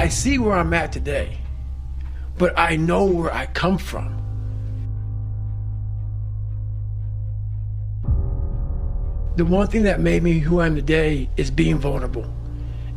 I see where I'm at today, but I know where I come from. The one thing that made me who I am today is being vulnerable.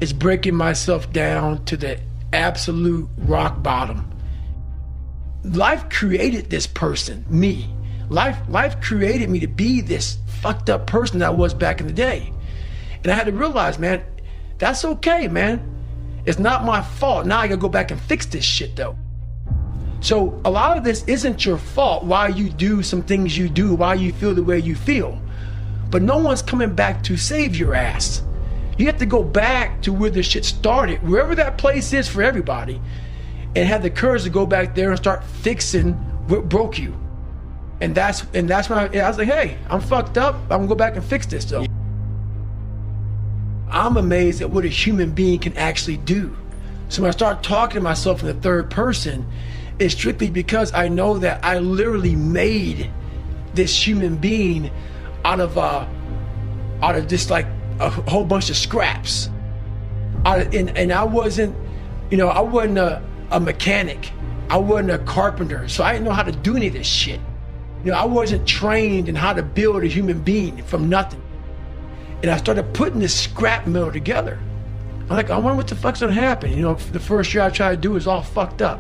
It's breaking myself down to the absolute rock bottom. Life created this person, me. Life created me to be this fucked up person that I was back in the day. And I had to realize, man, that's okay, man. It's not my fault. Now I gotta go back and fix this shit though. So a lot of this isn't your fault, why you do some things you do, why you feel the way you feel. But no one's coming back to save your ass. You have to go back to where the shit started, wherever that place is for everybody, and have the courage to go back there and start fixing what broke you. And that's when I was like, hey, I'm fucked up. I'm gonna go back and fix this though. I'm amazed at what a human being can actually do. So when I start talking to myself in the third person, it's strictly because I know that I literally made this human being out of just like a whole bunch of scraps. And I wasn't, I wasn't a mechanic. I wasn't a carpenter, so I didn't know how to do any of this shit. I wasn't trained in how to build a human being from nothing. And I started putting this scrap metal together. I'm like, I wonder what the fuck's gonna happen. The first year I tried to do it was all fucked up.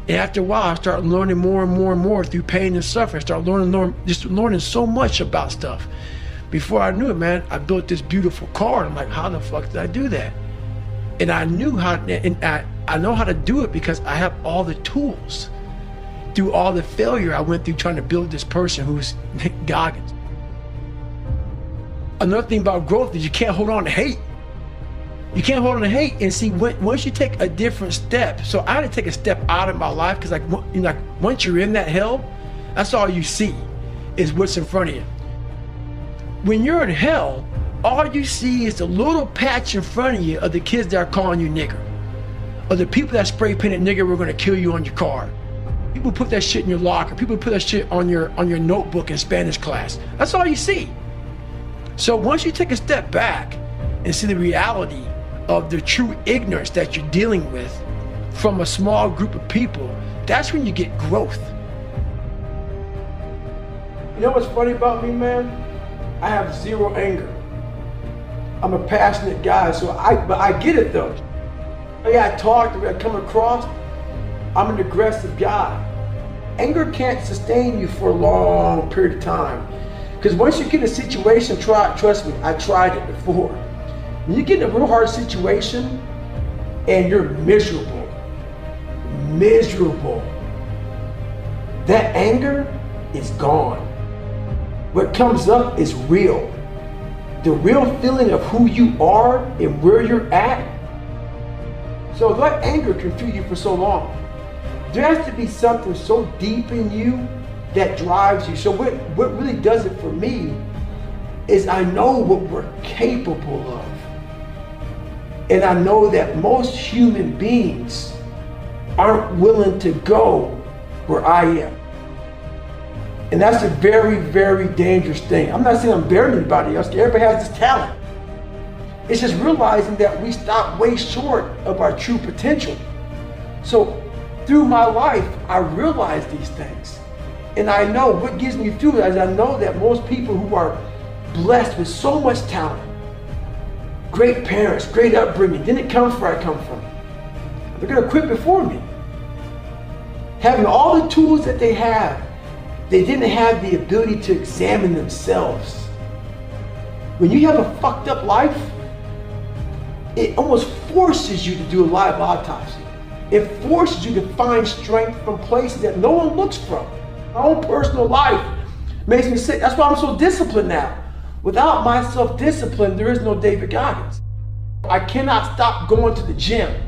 And after a while, I started learning more and more and more through pain and suffering. I started learning so much about stuff. Before I knew it, man, I built this beautiful car. I'm like, how the fuck did I do that? And I knew how, and I know how to do it because I have all the tools. Through all the failure I went through trying to build this person who's Goggins. Another thing about growth is you can't hold on to hate. You can't hold on to hate. And see, once you take a different step, so I had to take a step out of my life because once you're in that hell, that's all you see is what's in front of you. When you're in hell, all you see is the little patch in front of you of the kids that are calling you nigger. Or the people that spray painted nigger were gonna kill you on your car. People put that shit in your locker. People put that shit on your notebook in Spanish class. That's all you see. So once you take a step back and see the reality of the true ignorance that you're dealing with from a small group of people, that's when you get growth. You know what's funny about me, man? I have zero anger. I'm a passionate guy, but I get it though. The way I talk, the way I come across, I'm an aggressive guy. Anger can't sustain you for a long period of time. Because once you get in a situation, trust me, I tried it before. When you get in a real hard situation and you're miserable, that anger is gone. What comes up is real. The real feeling of who you are and where you're at. So that anger can fuel you for so long. There has to be something so deep in you that drives you. So what really does it for me is I know what we're capable of. And I know that most human beings aren't willing to go where I am. And that's a very, very dangerous thing. I'm not saying I'm better than anybody else. Everybody has this talent. It's just realizing that we stop way short of our true potential. So through my life, I realize these things. And I know what gives me fuel is I know that most people who are blessed with so much talent, great parents, great upbringing, didn't come from where I come from. They're gonna quit before me. Having all the tools that they have, they didn't have the ability to examine themselves. When you have a fucked up life, it almost forces you to do a live autopsy. It forces you to find strength from places that no one looks from. My own personal life makes me sick. That's why I'm so disciplined now. Without my self-discipline, there is no David Goggins. I cannot stop going to the gym.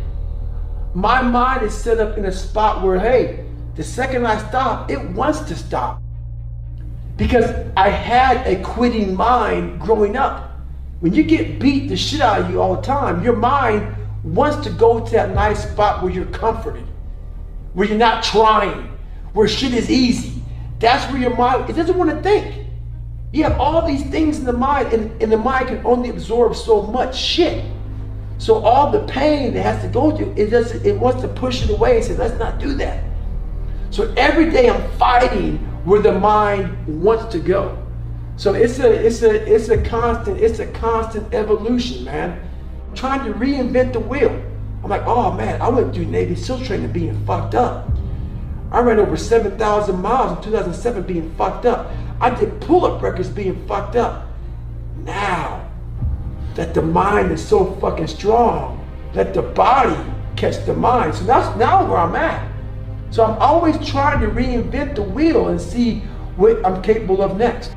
My mind is set up in a spot where, hey, the second I stop, it wants to stop. Because I had a quitting mind growing up. When you get beat the shit out of you all the time, your mind wants to go to that nice spot where you're comforted, where you're not trying, where shit is easy. That's where your mind, it doesn't want to think. You have all these things in the mind, and the mind can only absorb so much shit. So all the pain it has to go through, it wants to push it away and say, let's not do that. So every day I'm fighting where the mind wants to go. So it's a constant evolution, man. Trying to reinvent the wheel. I'm like, oh man, I went through Navy SEAL training being fucked up. I ran over 7,000 miles in 2007 being fucked up. I did pull-up records being fucked up. Now that the mind is so fucking strong, let the body catch the mind. So that's now where I'm at. So I'm always trying to reinvent the wheel and see what I'm capable of next.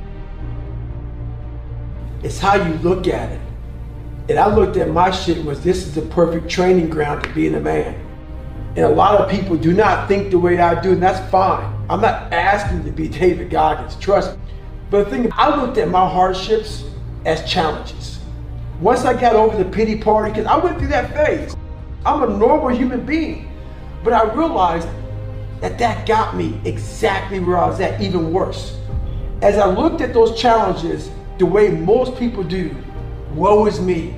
It's how you look at it. And I looked at my shit was, this is the perfect training ground to being a man. And a lot of people do not think the way I do, and that's fine. I'm not asking to be David Goggins, trust me. But the thing is, I looked at my hardships as challenges. Once I got over the pity party, because I went through that phase. I'm a normal human being. But I realized that got me exactly where I was at, even worse. As I looked at those challenges the way most people do, woe is me.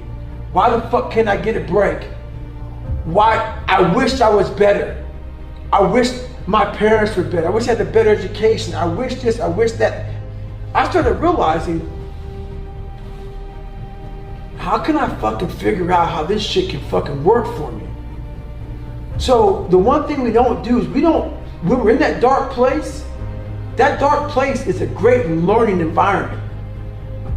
Why the fuck can't I get a break? Why? I wished I was better. I wish my parents were better. I wish I had a better education. I wish this, I wish that. I started realizing, how can I fucking figure out how this shit can fucking work for me? So the one thing we don't do is when we're in that dark place is a great learning environment.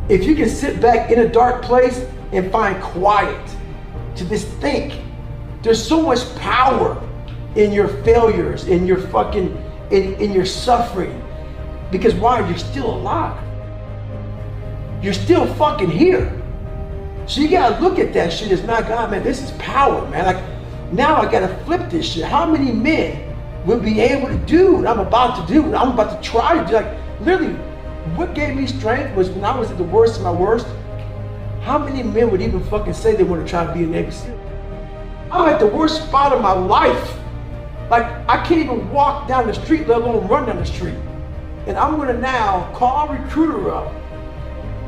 If you can sit back in a dark place and find quiet to just think, there's so much power in your failures, in your fucking, in your suffering. Because why? You're still alive. You're still fucking here. So you gotta look at that shit as, my God, man, this is power, man. Like, now I gotta flip this shit. How many men would be able to do what I'm about to do, what I'm about to try to do? Like, literally, what gave me strength was when I was at the worst of my worst. How many men would even fucking say they want to try to be a Navy SEAL? I'm at the worst spot of my life. Like, I can't even walk down the street, let alone run down the street. And I'm gonna now call a recruiter up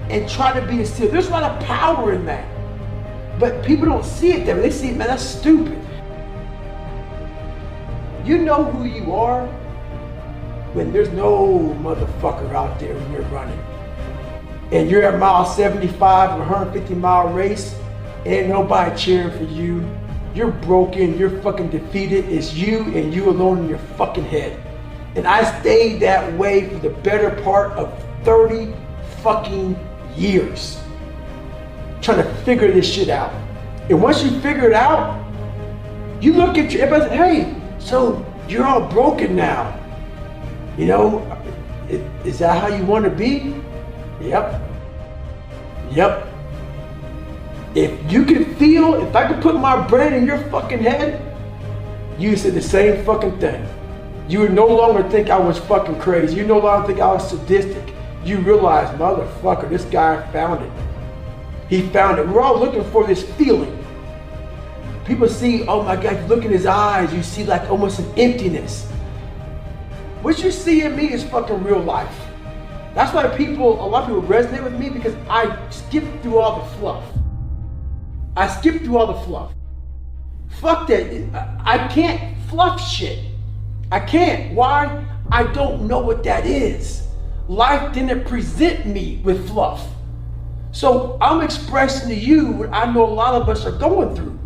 and try to be a SEAL. There's a lot of power in that. But people don't see it that way. They see it, man, that's stupid. You know who you are when there's no motherfucker out there when you're running. And you're at mile 75 of a 150-mile race, ain't nobody cheering for you. You're broken, you're fucking defeated. It's you and you alone in your fucking head. And I stayed that way for the better part of 30 fucking years, trying to figure this shit out. And once you figure it out, you look at your, everybody says, hey, so you're all broken now. You know, is that how you want to be? Yep. Yep. If you can feel, if I could put my brain in your fucking head, you said the same fucking thing. You would no longer think I was fucking crazy. You no longer think I was sadistic. You realize, motherfucker, this guy found it. He found it. We're all looking for this feeling. People see, oh my God, you look in his eyes, you see like almost an emptiness. What you see in me is fucking real life. That's why a lot of people resonate with me, because I skipped through all the fluff. I skipped through all the fluff. Fuck that. I can't fluff shit. I can't. Why? I don't know what that is. Life didn't present me with fluff. So I'm expressing to you what I know a lot of us are going through.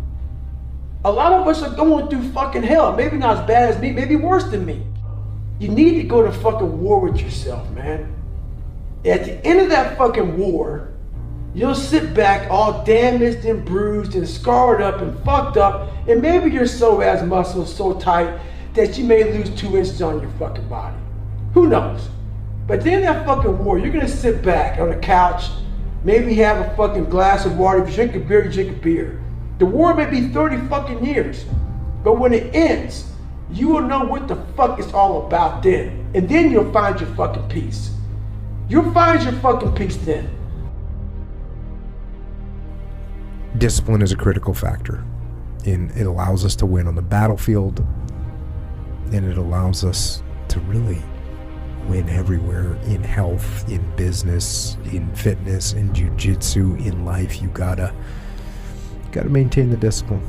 A lot of us are going through fucking hell. Maybe not as bad as me, maybe worse than me. You need to go to fucking war with yourself, man. At the end of that fucking war, you'll sit back all damaged and bruised and scarred up and fucked up, and maybe your psoas muscles so tight that you may lose 2 inches on your fucking body. Who knows? But then that fucking war, you're gonna sit back on a couch, maybe have a fucking glass of water. If you drink a beer, you drink a beer. The war may be 30 fucking years, but when it ends, you will know what the fuck it's all about then. And then you'll find your fucking peace. You'll find your fucking peace then. Discipline is a critical factor. And it allows us to win on the battlefield. And it allows us to really win everywhere, in health, in business, in fitness, in jiu-jitsu, in life. You gotta got to maintain the discipline.